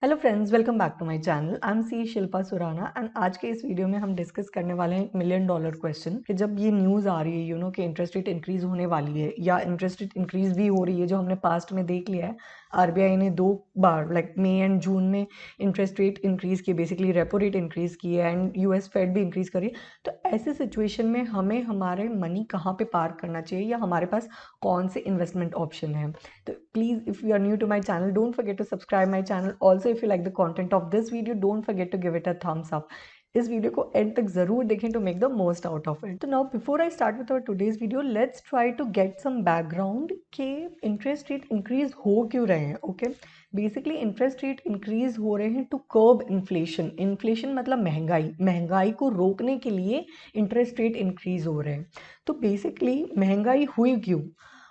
Hello friends, welcome back to my channel. I am C Shilpa Surana and आज के इस video में हम डिस्कस करने वाले हैं $1 मिलियन क्वेश्चन कि जब ये न्यूज़ आ रही है कि इंटरेस्ट रेट इंक्रीज होने वाली है या इंटरेस्ट रेट इंक्रीज भी हो रही है, जो हमने पास्ट में देख लिया है। आरबीआई ने 2 बार लाइक मई एंड जून में इंटरेस्ट रेट इंक्रीज किए, बेसिकली रेपो रेट इंक्रीज की है एंड यूएस फेड भी इंक्रीज करी। तो ऐसे सिचुएशन में हमें हमारे मनी कहाँ पे पार्क करना चाहिए या हमारे पास कौन से इन्वेस्टमेंट ऑप्शन है। तो please, if you are new to my channel, don't forget to subscribe my channel. Also, if you like the content of this video, don't forget to give it a thumbs up. इस video को end तक जरूर देखें to make the most out of it. तो now before I start with our today's video, let's try to get some background कि interest rate increase हो क्यों रहे हैं। Okay, basically interest rate increase हो रहे हैं टू कर्ब इन्फ्लेशन। इन्फ्लेशन मतलब महंगाई, महंगाई को रोकने के लिए इंटरेस्ट रेट इंक्रीज हो रहे हैं। तो बेसिकली महंगाई हुई क्यों?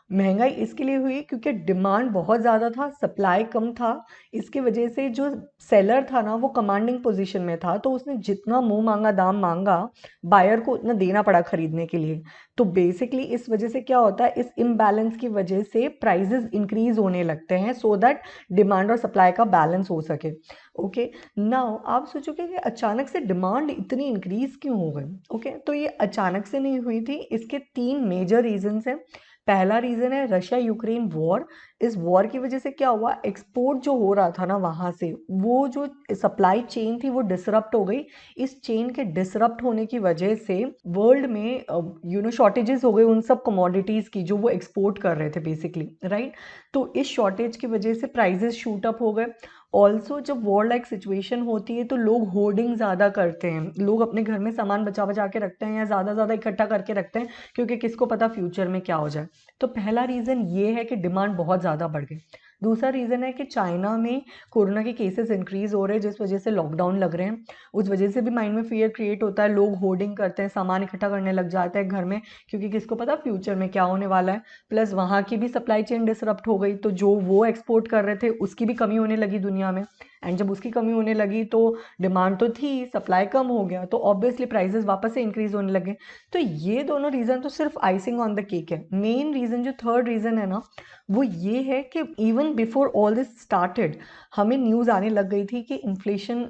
महंगाई इसके लिए हुई क्योंकि डिमांड बहुत ज़्यादा था, सप्लाई कम था। इसके वजह से जो सेलर था ना, वो कमांडिंग पोजीशन में था, तो उसने जितना मुंह मांगा दाम मांगा, बायर को उतना देना पड़ा खरीदने के लिए। तो बेसिकली इस वजह से क्या होता है, इस इम्बैलेंस की वजह से प्राइजेस इंक्रीज होने लगते हैं सो दैट डिमांड और सप्लाई का बैलेंस हो सके। ओके, नाउ आप सोचोगे कि अचानक से डिमांड इतनी इंक्रीज क्यों हो गई। ओके, तो ये अचानक से नहीं हुई थी, इसके 3 मेजर रीजंस हैं। पहला रीजन है रशिया यूक्रेन वॉर। इस वॉर की वजह से क्या हुआ, एक्सपोर्ट जो हो रहा था ना वहां से, वो जो सप्लाई चेन थी वो डिसरप्ट हो गई। इस चेन के डिसरप्ट होने की वजह से वर्ल्ड में शॉर्टेजेस हो गए उन सब कमोडिटीज की जो वो एक्सपोर्ट कर रहे थे बेसिकली, राइट। तो इस शॉर्टेज की वजह से प्राइजेस शूट अप हो गए। ऑल्सो जब वॉर लाइक सिचुएशन होती है तो लोग होर्डिंग ज़्यादा करते हैं, लोग अपने घर में सामान बचा बचा के रखते हैं या ज़्यादा ज़्यादा इकट्ठा करके रखते हैं, क्योंकि किसको पता फ्यूचर में क्या हो जाए। तो पहला रीज़न ये है कि डिमांड बहुत ज़्यादा बढ़ गई। दूसरा रीज़न है कि चाइना में कोरोना के केसेस इंक्रीज हो रहे हैं, जिस वजह से लॉकडाउन लग रहे हैं। उस वजह से भी माइंड में फियर क्रिएट होता है, लोग होर्डिंग करते हैं, सामान इकट्ठा करने लग जाते हैं घर में, क्योंकि किसको पता फ्यूचर में क्या होने वाला है। प्लस वहाँ की भी सप्लाई चेन डिसरप्ट हो गई, तो जो वो एक्सपोर्ट कर रहे थे उसकी भी कमी होने लगी दुनिया में। एंड जब उसकी कमी होने लगी तो डिमांड तो थी, सप्लाई कम हो गया, तो ऑब्वियसली प्राइसेस वापस से इंक्रीज होने लगे। तो ये दोनों रीज़न तो सिर्फ आइसिंग ऑन द केक है। मेन रीज़न जो थर्ड रीज़न है ना, वो ये है कि even before all this started हमें न्यूज़ आने लग गई थी कि इन्फ्लेशन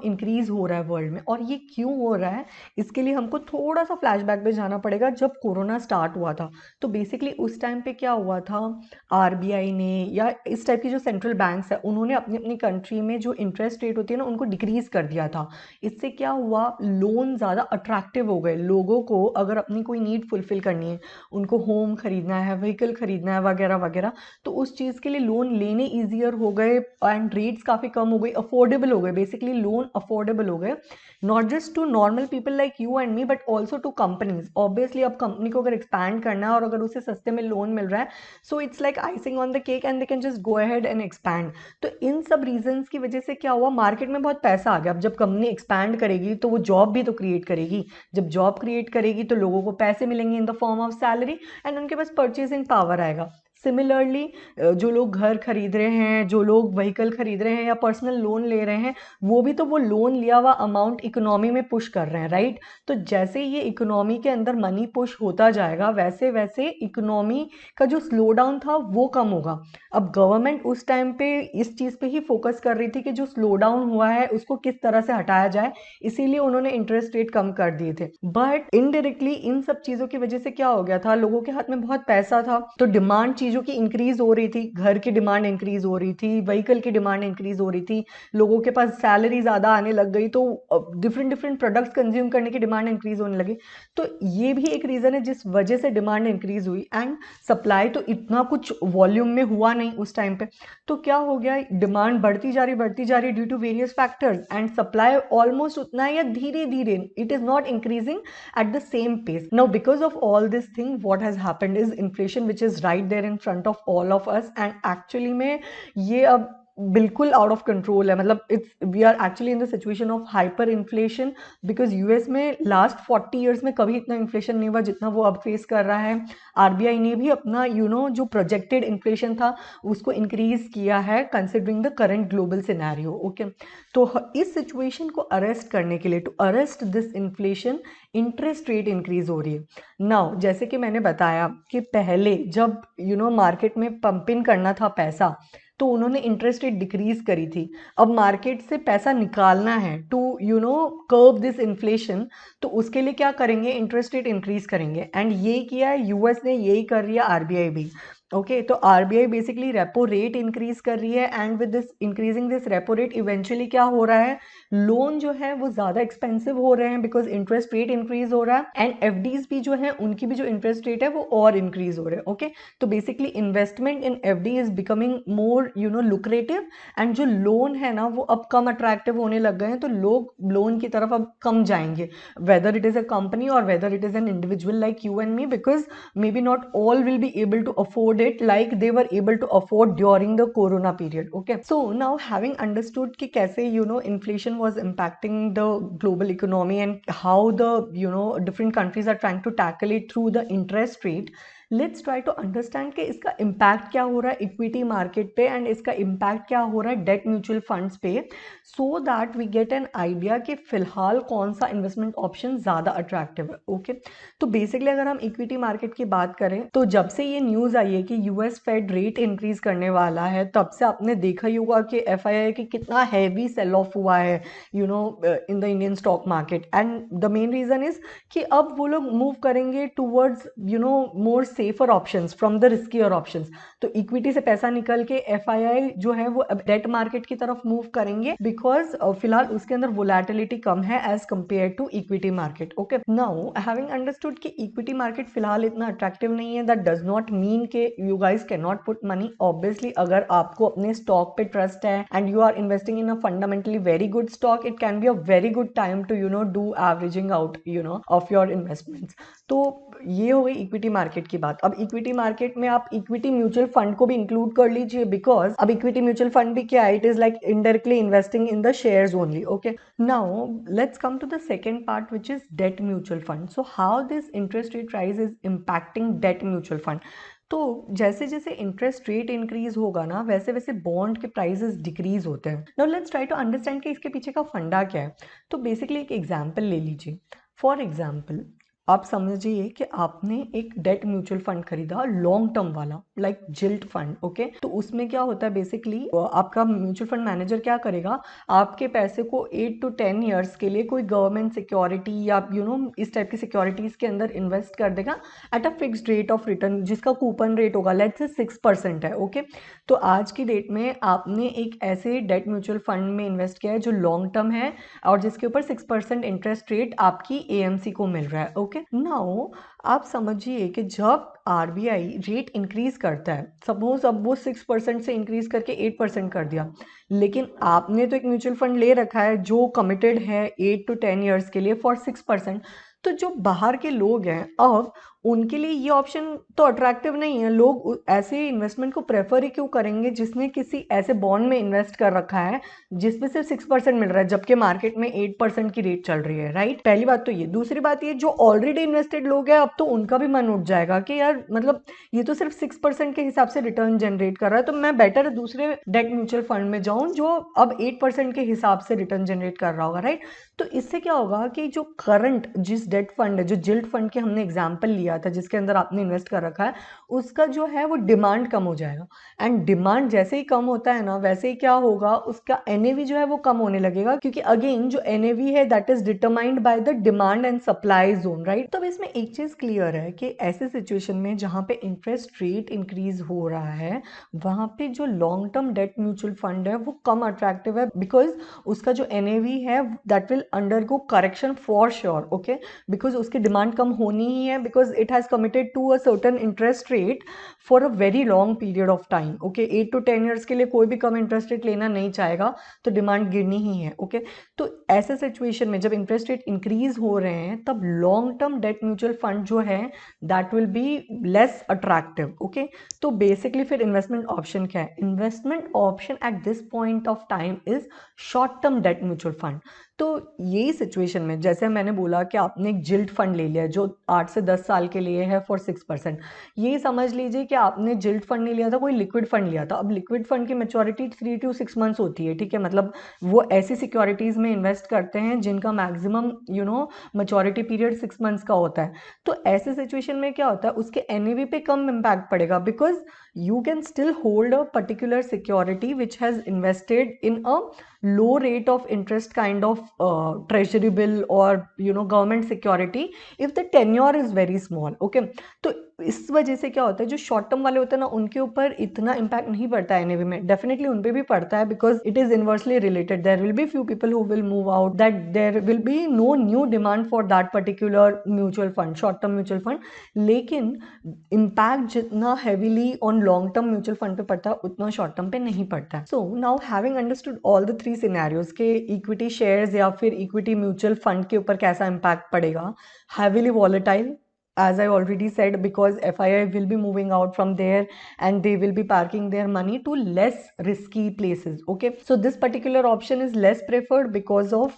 इंक्रीज हो रहा है वर्ल्ड में। और ये क्यों हो रहा है, इसके लिए हमको थोड़ा सा फ्लैशबैक पे जाना पड़ेगा। जब कोरोना स्टार्ट हुआ था तो बेसिकली उस टाइम पे क्या हुआ था, आरबीआई ने या इस टाइप की जो सेंट्रल बैंक्स है, उन्होंने अपनी अपनी कंट्री में जो इंटरेस्ट रेट होती है ना उनको डिक्रीज कर दिया था। इससे क्या हुआ, लोन ज़्यादा अट्रैक्टिव हो गए लोगों को। अगर अपनी कोई नीड फुलफिल करनी है, उनको होम खरीदना है, व्हीकल खरीदना है वगैरह वगैरह, तो उस चीज़ के लिए लोन लेने ईजियर हो गए एंड रेट्स काफ़ी कम हो गई, अफोर्डेबल हो गए। बेसिकली लोन अफोर्डेबल हो गए, not just to normal people like you and me but also to companies. Obviously अब कंपनी को अगर एक्सपैंड करना है और अगर उसे सस्ते में लोन मिल रहा है, so it's like icing on the cake and they can just go ahead and expand. तो इन सब रीजंस की वजह से क्या हुआ, मार्केट में बहुत पैसा आ गया। अब जब कंपनी एक्सपैंड करेगी तो वो जॉब भी तो क्रिएट करेगी। जब जॉब क्रिएट करेगी तो लोगों को पैसे मिलेंगे in the form of salary and उनके पास परचेसिंग पावर आएगा। सिमिलरली जो लोग घर खरीद रहे हैं, जो लोग व्हीकल खरीद रहे हैं या पर्सनल लोन ले रहे हैं, वो भी तो वो लोन लिया हुआ अमाउंट इकोनॉमी में पुश कर रहे हैं, राइट। तो जैसे ये इकोनॉमी के अंदर मनी पुश होता जाएगा, वैसे वैसे इकोनॉमी का जो स्लो डाउन था वो कम होगा। अब गवर्नमेंट उस टाइम पे इस चीज़ पे ही फोकस कर रही थी कि जो स्लो डाउन हुआ है उसको किस तरह से हटाया जाए, इसीलिए उन्होंने इंटरेस्ट रेट कम कर दिए थे। बट इनडायरेक्टली इन सब चीज़ों की वजह से क्या हो गया था, लोगों के हाथ में बहुत पैसा था, तो डिमांड चीज़ों की इंक्रीज हो रही थी, घर की डिमांड इंक्रीज हो रही थी, व्हीकल की डिमांड इंक्रीज हो रही थी, लोगों के पास सैलरी ज़्यादा आने लग गई, तो डिफरेंट डिफरेंट प्रोडक्ट्स कंज्यूम करने की डिमांड इंक्रीज होने लगी। तो ये भी एक रीज़न है जिस वजह से डिमांड इंक्रीज हुई। एंड सप्लाई तो इतना कुछ वॉल्यूम में हुआ नहीं उस टाइम पे। तो क्या हो गया, डिमांड बढ़ती जा रही due to various factors and supply almost उतना है या धीरे धीरे, it is not increasing at the same pace. Now because of all this thing, what has happened is inflation which is right there in front of all of us, and actually में ये अब बिल्कुल out of control है। मतलब it's we are actually in the situation of hyper inflation, because US में last 40 years में कभी इतना इन्फ्लेशन नहीं हुआ जितना वो अब फेस कर रहा है। आरबीआई ने भी अपना जो प्रोजेक्टेड इन्फ्लेशन था उसको इंक्रीज किया है considering the current global scenario. Okay, तो इस सिचुएशन को अरेस्ट करने के लिए, to arrest this inflation, interest rate increase हो रही है। नाउ जैसे कि मैंने बताया कि पहले जब मार्केट में पंप इन करना था पैसा, तो उन्होंने इंटरेस्ट रेट डिक्रीज करी थी। अब मार्केट से पैसा निकालना है टू कर्ब दिस इन्फ्लेशन, तो उसके लिए क्या करेंगे, इंटरेस्ट रेट इंक्रीज करेंगे। एंड ये किया है यूएस ने, यही कर रही है आरबीआई भी। ओके तो RBI basically repo rate increase कर रही है, and with this increasing this repo rate eventually क्या हो रहा है, लोन जो है वो ज्यादा एक्सपेंसिव हो रहे हैं बिकॉज इंटरेस्ट रेट इंक्रीज हो रहा है, एंड एफडीज भी जो है उनकी भी जो इंटरेस्ट रेट है वो और इंक्रीज हो रहे हैं। ओके तो basically investment in FD is becoming more lucrative, and जो लोन है ना वो अब कम अट्रैक्टिव होने लग गए हैं, तो लोग लोन की तरफ अब कम जाएंगे, whether it is a company और whether it is an individual like you and me, because maybe not all will be able to afford it like they were able to afford during the corona period. Okay so now having understood ki kaise inflation was impacting the global economy and how the different countries are trying to tackle it through the interest rate, let's try to understand कि इसका impact क्या हो रहा है equity market पे and इसका impact क्या हो रहा है डेट म्यूचुअल फंड्स पे, so that we get an idea कि फिलहाल कौन सा इन्वेस्टमेंट ऑप्शन ज़्यादा अट्रैक्टिव है। ओके तो बेसिकली अगर हम इक्विटी मार्केट की बात करें तो जब से ये न्यूज़ आई है कि यूएस फेड रेट इंक्रीज करने वाला है, तब से आपने देखा ही होगा कि एफआईआई की कितना हैवी सेल ऑफ हुआ है in the Indian stock market. And the main reason is कि अब वो लोग मूव करेंगे towards more safer options from the riskier options. तो इक्विटी से पैसा निकल के एफआईआई जो है वो अब डेट मार्केट की तरफ मूव करेंगे, बिकॉज फिलहाल उसके अंदर वोलेटिलिटी कम है as compare to equity market. Okay now having understood कि इक्विटी मार्केट फिलहाल इतना अट्रैक्टिव नहीं है, दैट डज नॉट मीन के you guys can not put money. Obviously अगर आपको अपने स्टॉक पे ट्रस्ट है and you are investing in a fundamentally very good stock, it can be a very good time to do averaging out of your investments. तो ये हो गई equity market की बात। अब इक्विटी मार्केट में आप इक्विटी म्यूचुअल फंड को भी इंक्लूड कर लीजिए, बिकॉज अब इक्विटी म्यूचुअल फंड भी क्या है, it is like indirectly investing in the shares only. Okay now let's come to the second part which is debt mutual fund. So how this interest rate rise is impacting debt mutual fund. तो जैसे जैसे interest rate increase होगा ना, वैसे वैसे bond के prices decrease होते हैं। Now let's try to understand कि इसके पीछे का फंडा क्या है। तो बेसिकली एक एग्जांपल ले लीजिए। फॉर एग्जांपल आप समझिए कि आपने एक डेट म्यूचुअल फंड खरीदा लॉन्ग टर्म वाला, लाइक जिल्ट फंड। ओके तो उसमें क्या होता है, बेसिकली आपका म्यूचुअल फंड मैनेजर क्या करेगा, आपके पैसे को 8 to 10 ईयर्स के लिए कोई गवर्नमेंट सिक्योरिटी या इस टाइप की सिक्योरिटीज के अंदर इन्वेस्ट कर देगा at a fixed rate of return, जिसका कूपन रेट होगा लेट्स से 6% है। ओके तो आज की डेट में आपने एक ऐसे डेट म्यूचुअल फंड में इन्वेस्ट किया है जो लॉन्ग टर्म है और जिसके ऊपर 6% इंटरेस्ट रेट आपकी एएमसी को मिल रहा है। ओके नाउ आप समझिए कि जब आरबीआई रेट इंक्रीज करता है, सपोज अब वो 6% से इंक्रीज करके 8% कर दिया, लेकिन आपने तो एक म्यूचुअल फंड ले रखा है जो कमिटेड है 8 to 10 ईयर्स के लिए फॉर 6%, तो जो बाहर के लोग हैं अब उनके लिए ये ऑप्शन तो अट्रैक्टिव नहीं है। लोग ऐसे इन्वेस्टमेंट को प्रेफर ही क्यों करेंगे जिसने किसी ऐसे बॉन्ड में इन्वेस्ट कर रखा है जिसमें सिर्फ 6% मिल रहा है जबकि मार्केट में 8% की रेट चल रही है, राइट। पहली बात तो ये। दूसरी बात ये, जो ऑलरेडी इन्वेस्टेड लोग हैं अब तो उनका भी मन उठ जाएगा कि यार मतलब ये तो सिर्फ 6% के हिसाब से रिटर्न जनरेट कर रहा है, तो मैं बेटर दूसरे डेट म्यूचुअल फंड में जाऊं जो अब 8% के हिसाब से रिटर्न जनरेट कर रहा होगा, राइट। तो इससे क्या होगा कि जो करंट जिस डेट फंड है, जो जिल्ट फंड के हमने एग्जाम्पल लिया था जिसके अंदर आपने इन्वेस्ट कर रखा है, उसका जो है वो डिमांड कम हो जाएगा। एंड डिमांड जैसे ही कम होता है ना, वैसे ही क्या होगा, उसका एनएवी जो है वो कम होने लगेगा, क्योंकि अगेन जो एनएवी है that is determined by the demand and supply zone, right. तो इसमें एक चीज क्लियर है कि ऐसे सिचुएशन में जहां पे इंटरेस्ट रेट इंक्रीज हो रहा है, वहां पे जो long term debt mutual fund है वो कम अट्रैक्टिव है, बिकॉज उसका जो एनएवी है that will undergo correction for sure. Okay because उसकी डिमांड कम होनी ही है, because it has committed to a certain interest rate for a very long period of time. Okay 8 to 10 years के लिए कोई भी कम इंटरेस्ट रेट लेना नहीं चाहेगा, तो डिमांड गिरनी ही है। ओके तो ऐसे सिचुएशन में जब इंटरेस्ट रेट इंक्रीज हो रहे हैं, तब long term debt mutual fund जो है that will be less attractive. Okay तो बेसिकली फिर इन्वेस्टमेंट ऑप्शन क्या है, investment option at this point of time is short term debt mutual fund. तो यही सिचुएशन में जैसे मैंने बोला कि आपने एक जिल्ट फंड ले लिया जो 8 से 10 साल के लिए है फॉर 6%। ये समझ लीजिए कि आपने जिल्ट फंड नहीं लिया था, कोई लिक्विड फंड लिया था। अब लिक्विड फंड की मैच्योरिटी 3 to 6 मंथ्स होती है, ठीक है, मतलब वो ऐसी सिक्योरिटीज में इन्वेस्ट करते हैं जिनका मैक्सिमम मैच्योरिटी पीरियड 6 मंथ्स का होता है। तो ऐसे सिचुएशन में क्या होता है, उसके एनएवी पे कम इम्पैक्ट पड़ेगा, because you can still hold a particular security which has invested in a low rate of interest kind of treasury bill or government security if the tenure is very small. Okay, तो इस वजह से क्या होता है, जो short term वाले होते हैं ना, उनके ऊपर इतना इम्पैक्ट नहीं पड़ता है एनएवी में। डेफिनेटली उन पे भी पड़ता है, because it is inversely related. There will be few people who will move out, that there will be no new demand for that particular mutual fund, short term mutual fund. लेकिन impact जितना heavily on long term mutual fund पे पड़ता है उतना short term पे नहीं पड़ता है। So now having understood all the 3 scenarios के इक्विटी शेयर्स या फिर इक्विटी म्यूचुअल फंड के ऊपर कैसा इम्पैक्ट पड़ेगा, heavily volatile, as I already said, because FII will be moving out from there and they will be parking their money to less risky places. Okay, so this particular option is less preferred because of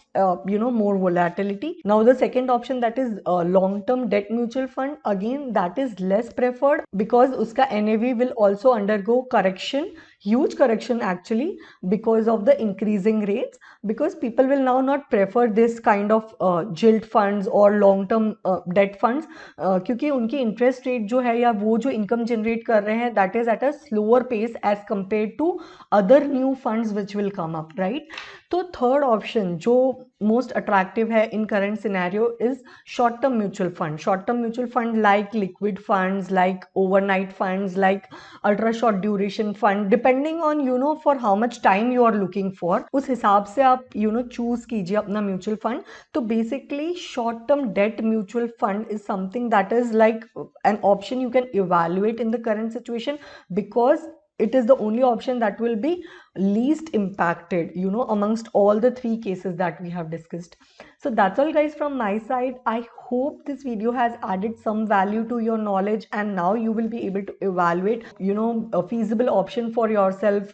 more volatility. Now the second option, that is long term debt mutual fund, again that is less preferred because uska NAV will also undergo correction, huge correction actually, because of the increasing rates, because people will now not prefer this kind of gilt funds or long term debt funds, क्योंकि उनकी interest rate जो है या वो जो income generate कर रहे हैं, that is at a slower pace as compare to other new funds which will come up, right. तो थर्ड ऑप्शन जो मोस्ट अट्रैक्टिव है in current scenario is short term mutual fund. Short term mutual fund like liquid funds, like overnight funds, like ultra short duration fund, depending on for how much time you are looking for, उस हिसाब से आप choose कीजिए अपना mutual fund. तो basically short term debt mutual fund is something that is like an option you can evaluate in the current situation, because it is the only option that will be least impacted amongst all the 3 cases that we have discussed. So that's all guys from my side. I hope this video has added some value to your knowledge, and now you will be able to evaluate a feasible option for yourself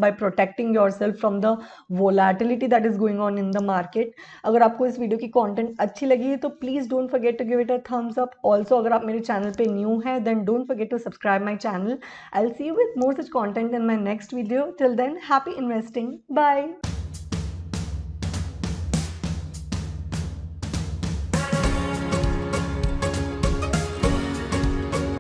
by protecting yourself from the volatility that is going on in the market. अगर आपको इस video की content अच्छी लगी है तो please don't forget to give it a thumbs up. Also अगर आप मेरे चैनल पे न्यू है then don't forget to subscribe my channel. I will see you with more such content in my next video. Till then, happy investing, bye.